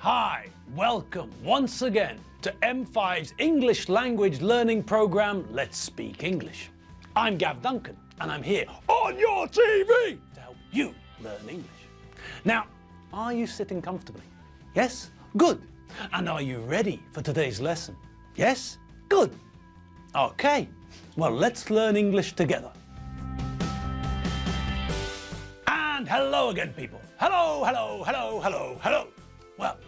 Hi, welcome once again to M5's English language learning program, Let's Speak English. I'm Gav Duncan and I'm here on your TV to help you learn English. Now, are you sitting comfortably? Yes? Good. And are you ready for today's lesson? Yes? Good. Okay, well, let's learn English together. And hello again, people. Hello, hello, hello, hello, hello. Well,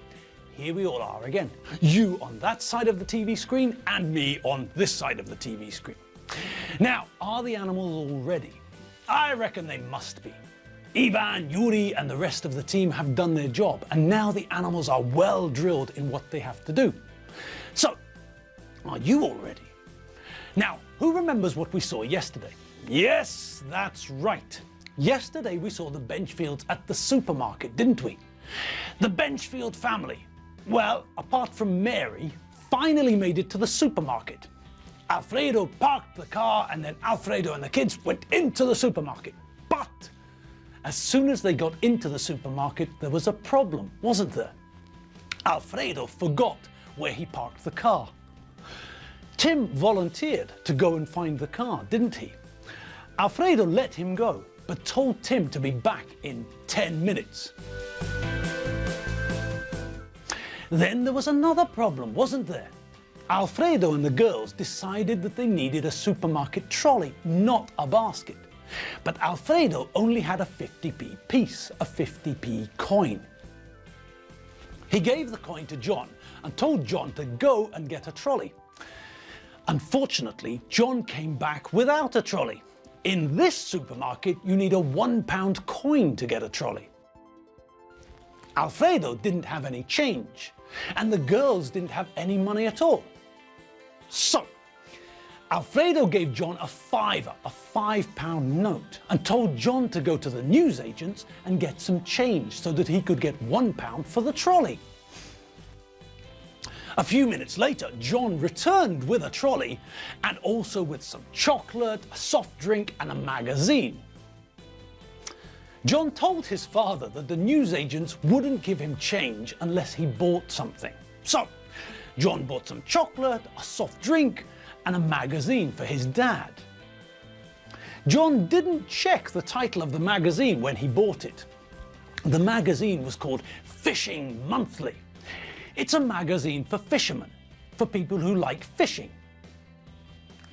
here we all are again. You on that side of the TV screen and me on this side of the TV screen. Now, are the animals all ready? I reckon they must be. Ivan, Yuri and the rest of the team have done their job and now the animals are well drilled in what they have to do. So, are you all ready? Now, who remembers what we saw yesterday? Yes, that's right. Yesterday we saw the Benchfields at the supermarket, didn't we? The Benchfield family, well, apart from Mary, finally made it to the supermarket. Alfredo parked the car and then Alfredo and the kids went into the supermarket. But as soon as they got into the supermarket, there was a problem, wasn't there? Alfredo forgot where he parked the car. Tim volunteered to go and find the car, didn't he? Alfredo let him go, but told Tim to be back in 10 minutes. Then there was another problem, wasn't there? Alfredo and the girls decided that they needed a supermarket trolley, not a basket. But Alfredo only had a 50p piece, a 50p coin. He gave the coin to John and told John to go and get a trolley. Unfortunately, John came back without a trolley. In this supermarket, you need a £1 coin to get a trolley. Alfredo didn't have any change, and the girls didn't have any money at all. So, Alfredo gave John a fiver, a £5 note, and told John to go to the newsagents and get some change so that he could get £1 for the trolley. A few minutes later, John returned with a trolley and also with some chocolate, a soft drink and a magazine. John told his father that the newsagents wouldn't give him change unless he bought something. So, John bought some chocolate, a soft drink and a magazine for his dad. John didn't check the title of the magazine when he bought it. The magazine was called Fishing Monthly. It's a magazine for fishermen, for people who like fishing.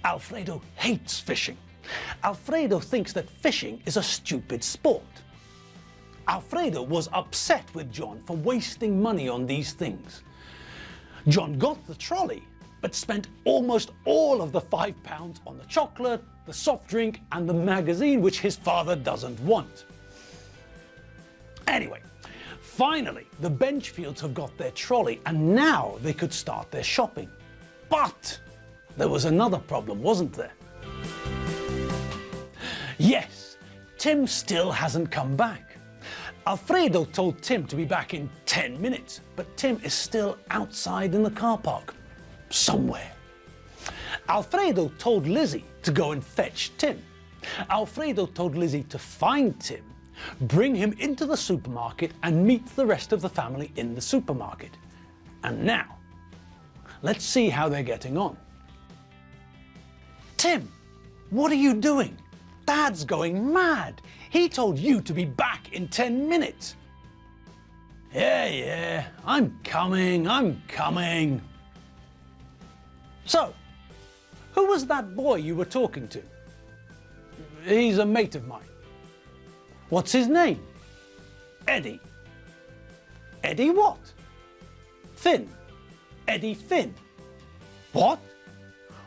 Alfredo hates fishing. Alfredo thinks that fishing is a stupid sport. Alfredo was upset with John for wasting money on these things. John got the trolley, but spent almost all of the £5 on the chocolate, the soft drink and the magazine, which his father doesn't want. Anyway, finally, the Benchfields have got their trolley and now they could start their shopping. But there was another problem, wasn't there? Yes, Tim still hasn't come back. Alfredo told Tim to be back in 10 minutes, but Tim is still outside in the car park, somewhere. Alfredo told Lizzie to go and fetch Tim. Alfredo told Lizzie to find Tim, bring him into the supermarket and meet the rest of the family in the supermarket. And now, let's see how they're getting on. Tim, what are you doing? Dad's going mad. He told you to be back in 10 minutes. Yeah, I'm coming. So, who was that boy you were talking to? He's a mate of mine. What's his name? Eddie. Eddie what? Finn. Eddie Finn. What?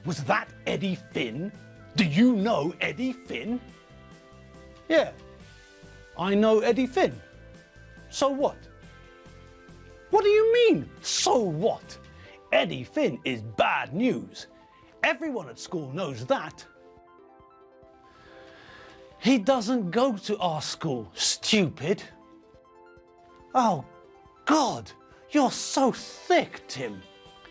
Was that Eddie Finn? Do you know Eddie Finn? Yeah, I know Eddie Finn. So what? What do you mean, so what? Eddie Finn is bad news. Everyone at school knows that. He doesn't go to our school, stupid. Oh, God, you're so thick, Tim.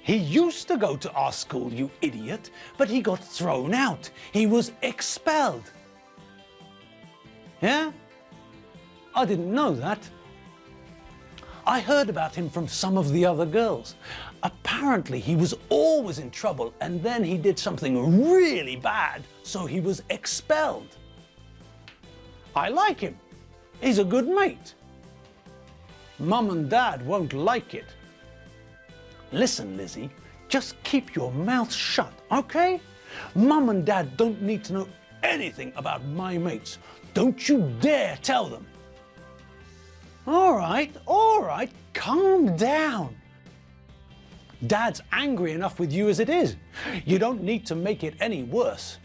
He used to go to our school, you idiot, but he got thrown out. He was expelled. Yeah? I didn't know that. I heard about him from some of the other girls. Apparently he was always in trouble and then he did something really bad, so he was expelled. I like him. He's a good mate. Mum and Dad won't like it. Listen, Lizzie, just keep your mouth shut, okay? Mum and Dad don't need to know anything about my mates. Don't you dare tell them. All right, calm down. Dad's angry enough with you as it is. You don't need to make it any worse.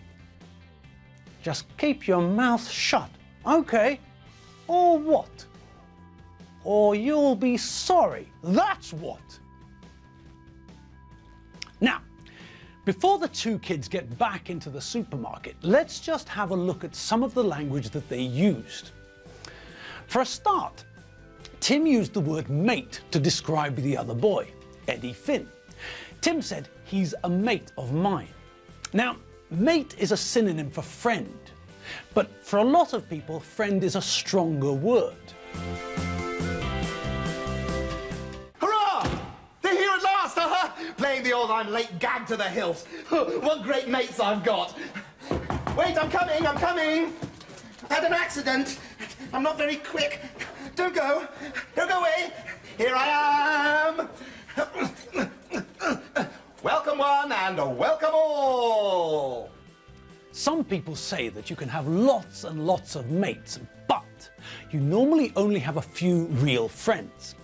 Just keep your mouth shut, okay? Or what? Or you'll be sorry, that's what. Now, before the two kids get back into the supermarket, let's just have a look at some of the language that they used. For a start, Tim used the word mate to describe the other boy, Eddie Finn. Tim said, he's a mate of mine. Now, mate is a synonym for friend, but for a lot of people, friend is a stronger word. Hurrah! They're here at last, playing the old I'm late gag to the hilt. What great mates I've got. Wait, I'm coming. Had an accident. I'm not very quick. Don't go away. Here I am. Welcome one and welcome all. Some people say that you can have lots and lots of mates, but you normally only have a few real friends.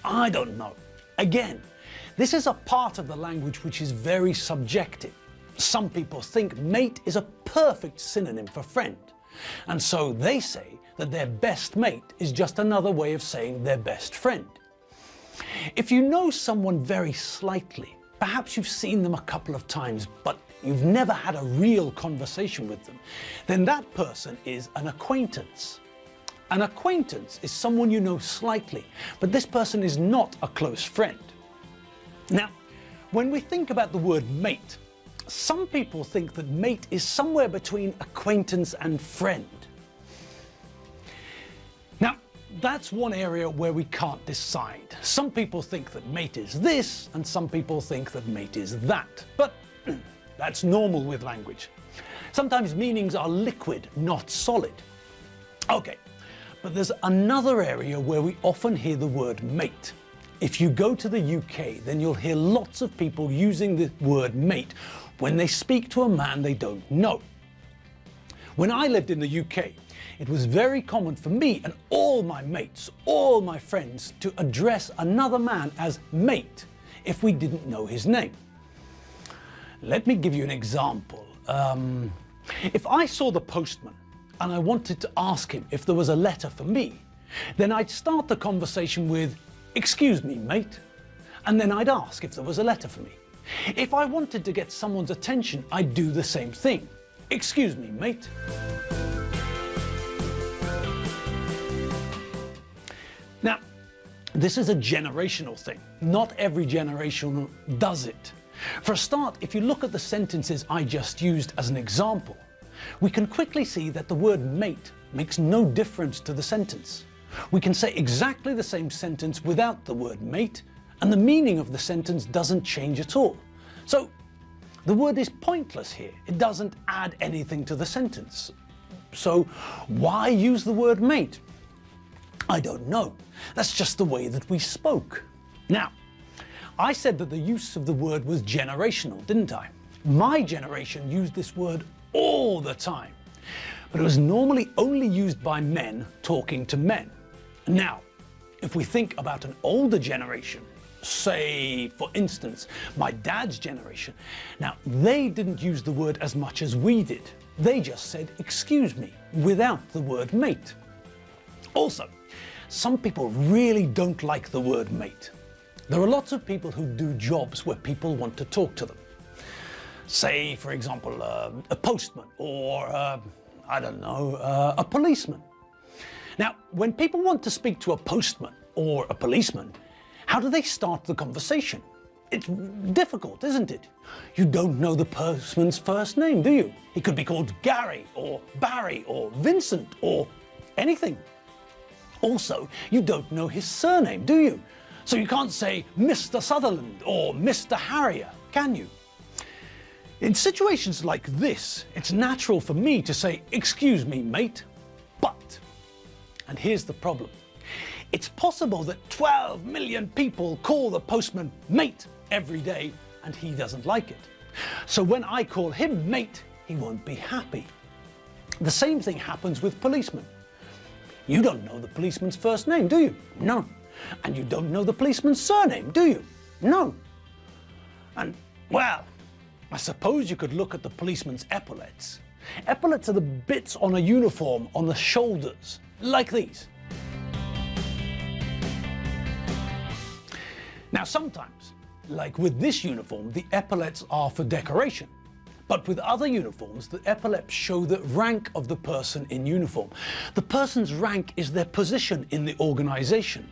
I don't know. Again, this is a part of the language which is very subjective. Some people think mate is a perfect synonym for friend, and so they say that their best mate is just another way of saying their best friend. If you know someone very slightly, perhaps you've seen them a couple of times, but you've never had a real conversation with them, then that person is an acquaintance. An acquaintance is someone you know slightly, but this person is not a close friend. Now, when we think about the word mate, some people think that mate is somewhere between acquaintance and friend. Now, that's one area where we can't decide. Some people think that mate is this, and some people think that mate is that. But that's normal with language. Sometimes meanings are liquid, not solid. Okay, but there's another area where we often hear the word mate. If you go to the UK, then you'll hear lots of people using the word mate when they speak to a man they don't know. When I lived in the UK, it was very common for me and all my mates, all my friends, to address another man as mate if we didn't know his name. Let me give you an example. If I saw the postman and I wanted to ask him if there was a letter for me, then I'd start the conversation with, "Excuse me, mate," and then I'd ask if there was a letter for me. If I wanted to get someone's attention, I'd do the same thing. "Excuse me, mate." Now, this is a generational thing. Not every generation does it. For a start, if you look at the sentences I just used as an example, we can quickly see that the word mate makes no difference to the sentence. We can say exactly the same sentence without the word mate, and the meaning of the sentence doesn't change at all. So the word is pointless here. It doesn't add anything to the sentence. So why use the word mate? I don't know. That's just the way that we spoke. Now, I said that the use of the word was generational, didn't I? My generation used this word all the time, but it was normally only used by men talking to men. Now, if we think about an older generation, say, for instance, my dad's generation, now they didn't use the word as much as we did. They just said, "Excuse me," without the word mate. Also, some people really don't like the word mate. There are lots of people who do jobs where people want to talk to them. Say, for example, a postman or, I don't know, a policeman. Now, when people want to speak to a postman or a policeman, how do they start the conversation? It's difficult, isn't it? You don't know the postman's first name, do you? He could be called Gary or Barry or Vincent or anything. Also, you don't know his surname, do you? So you can't say Mr. Sutherland or Mr. Harrier, can you? In situations like this, it's natural for me to say, "Excuse me, mate," but, and here's the problem, it's possible that 12 million people call the postman mate every day and he doesn't like it. So when I call him mate, he won't be happy. The same thing happens with policemen. You don't know the policeman's first name, do you? No. And you don't know the policeman's surname, do you? No. And, well, I suppose you could look at the policeman's epaulets. Epaulets are the bits on a uniform on the shoulders, like these. Now sometimes, like with this uniform, the epaulets are for decoration. But with other uniforms, the epaulets show the rank of the person in uniform. The person's rank is their position in the organization.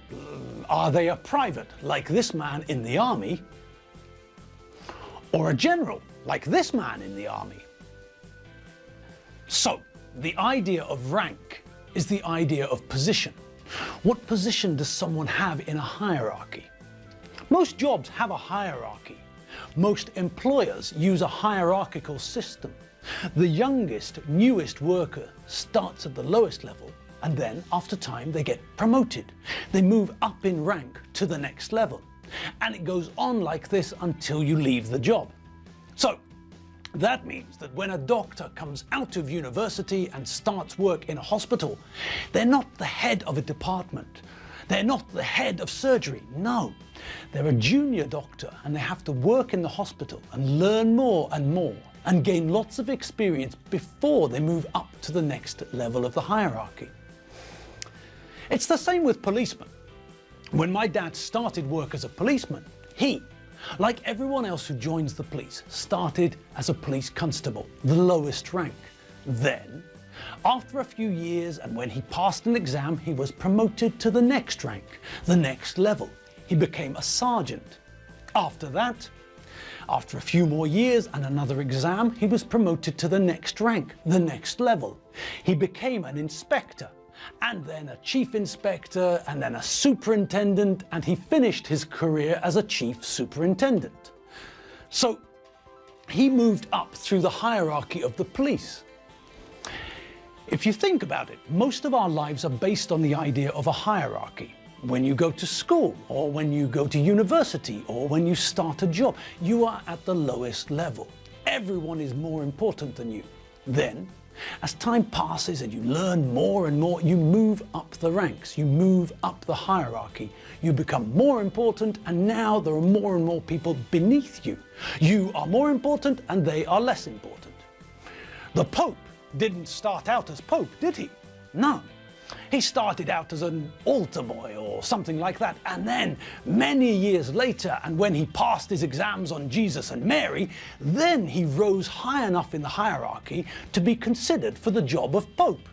Are they a private, like this man in the army? Or a general, like this man in the army? So, the idea of rank is the idea of position. What position does someone have in a hierarchy? Most jobs have a hierarchy. Most employers use a hierarchical system. The youngest, newest worker starts at the lowest level, and then, after time, they get promoted. They move up in rank to the next level. And it goes on like this until you leave the job. So, that means that when a doctor comes out of university and starts work in a hospital, they're not the head of a department. They're not the head of surgery, no. They're a junior doctor and they have to work in the hospital and learn more and gain lots of experience before they move up to the next level of the hierarchy. It's the same with policemen. When my dad started work as a policeman, he, like everyone else who joins the police, started as a police constable, the lowest rank. Then, after a few years and when he passed an exam, he was promoted to the next rank, the next level. He became a sergeant. After that, after a few more years and another exam, he was promoted to the next rank, the next level. He became an inspector, and then a chief inspector, and then a superintendent, and he finished his career as a chief superintendent. So he moved up through the hierarchy of the police. If you think about it, most of our lives are based on the idea of a hierarchy. When you go to school, or when you go to university, or when you start a job, you are at the lowest level. Everyone is more important than you. Then, as time passes and you learn more and more, you move up the ranks, you move up the hierarchy, you become more important, and now there are more and more people beneath you. You are more important and they are less important. The Pope didn't start out as Pope, did he? No. He started out as an altar boy or something like that, and then many years later, and when he passed his exams on Jesus and Mary, then he rose high enough in the hierarchy to be considered for the job of Pope.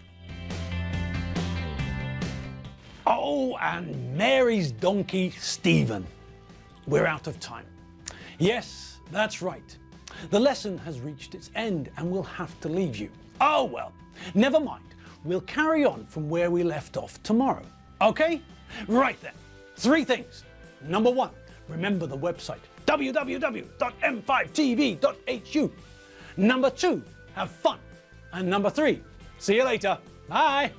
Oh, and Mary's donkey, Stephen. We're out of time. Yes, that's right. The lesson has reached its end and we'll have to leave you. Oh well, never mind. We'll carry on from where we left off tomorrow. Okay? Right then. 3 things. Number 1, remember the website www.m5tv.hu. Number 2, have fun. And number 3, see you later. Bye.